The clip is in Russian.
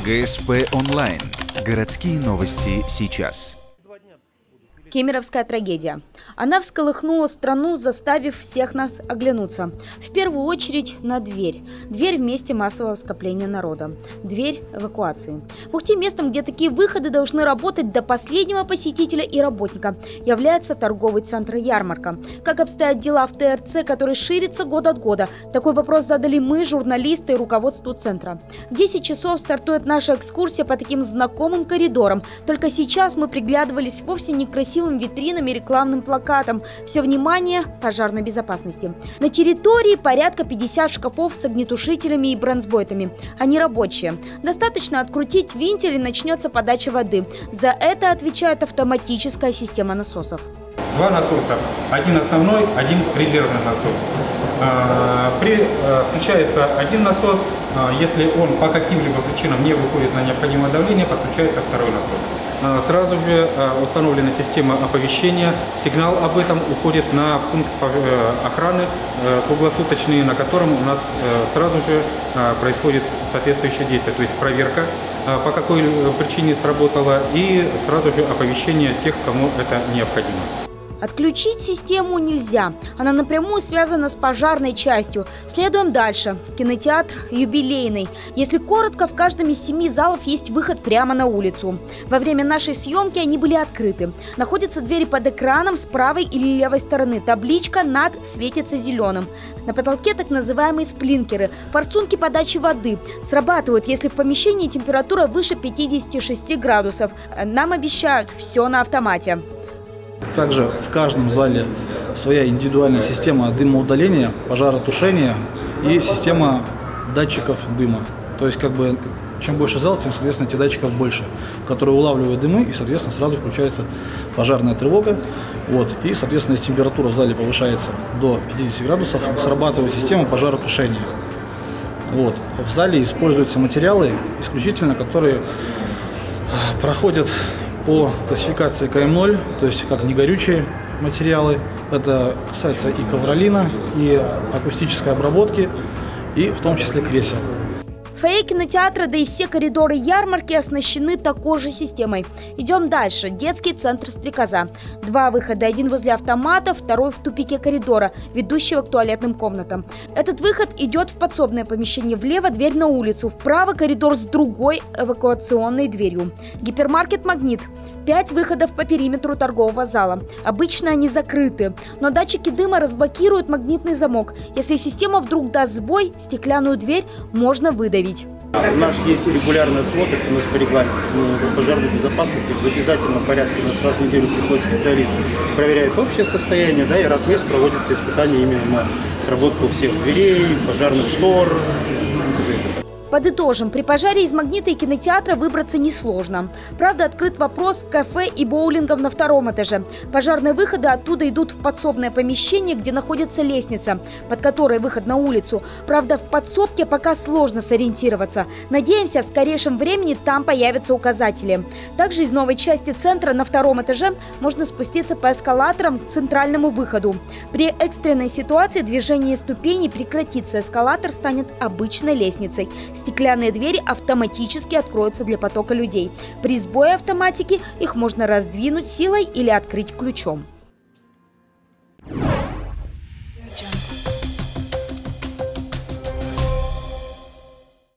ГСП онлайн. Городские новости сейчас. Кемеровская трагедия. Она всколыхнула страну, заставив всех нас оглянуться. В первую очередь на дверь. Дверь в месте массового скопления народа. Дверь эвакуации. В Ухте местом, где такие выходы должны работать до последнего посетителя и работника, является торговый центр «Ярмарка». Как обстоят дела в ТРЦ, который ширится год от года? Такой вопрос задали мы, журналисты и руководству центра. В 10 часов стартует наша экскурсия по таким знакомым коридорам. Только сейчас мы приглядывались вовсе не к красивым витринам и рекламным плакатам. Все внимание пожарной безопасности. На территории порядка 50 шкафов с огнетушителями и бронзбойтами. Они рабочие. Достаточно открутить вентиль и начнется подача воды. За это отвечает автоматическая система насосов. Два насоса. Один основной, один резервный насос. Включается один насос. Если он по каким-либо причинам не выходит на необходимое давление, подключается второй насос. Сразу же установлена система оповещения. Сигнал об этом уходит на пункт охраны круглосуточный, на котором у нас сразу же происходит соответствующее действие, то есть проверка, по какой причине сработало, и сразу же оповещение тех, кому это необходимо. Отключить систему нельзя. Она напрямую связана с пожарной частью. Следуем дальше. Кинотеатр «Юбилейный». Если коротко, в каждом из 7 залов есть выход прямо на улицу. Во время нашей съемки они были открыты. Находятся двери под экраном с правой или левой стороны. Табличка над светится зеленым. На потолке так называемые сплинкеры – форсунки подачи воды. Срабатывают, если в помещении температура выше 56 градусов. Нам обещают все на автомате. Также в каждом зале своя индивидуальная система дымоудаления, пожаротушения и система датчиков дыма. То есть, чем больше зал, тем, соответственно, этих датчиков больше, которые улавливают дымы, и, соответственно, сразу включается пожарная тревога. И, соответственно, если температура в зале повышается до 50 градусов, срабатывает система пожаротушения. В зале используются материалы исключительно, которые проходят по классификации КМ0, то есть как негорючие материалы. Это касается и ковролина, и акустической обработки, и в том числе кресел. Фойе кинотеатра, да и все коридоры ярмарки оснащены такой же системой. Идем дальше. Детский центр «Стрекоза». 2 выхода. Один возле автомата, второй в тупике коридора, ведущего к туалетным комнатам. Этот выход идет в подсобное помещение. Влево дверь на улицу, вправо коридор с другой эвакуационной дверью. Гипермаркет «Магнит». 5 выходов по периметру торгового зала. Обычно они закрыты, но датчики дыма разблокируют магнитный замок. Если система вдруг даст сбой, стеклянную дверь можно выдавить. У нас есть регулярный осмотр, у нас по регламенту пожарной безопасности в обязательном порядке. У нас раз в неделю приходит специалист, проверяет общее состояние, и раз в месяц проводится испытание именно на сработку всех дверей, пожарных штор. Подытожим, при пожаре из «Магнита» и кинотеатра выбраться несложно. Правда, открыт вопрос кафе и боулингов на 2-м этаже. Пожарные выходы оттуда идут в подсобное помещение, где находится лестница, под которой выход на улицу. Правда, в подсобке пока сложно сориентироваться. Надеемся, в скорейшем времени там появятся указатели. Также из новой части центра на 2-м этаже можно спуститься по эскалаторам к центральному выходу. При экстренной ситуации движение ступеней прекратится, эскалатор станет обычной лестницей. Стеклянные двери автоматически откроются для потока людей. При сбое автоматики их можно раздвинуть силой или открыть ключом.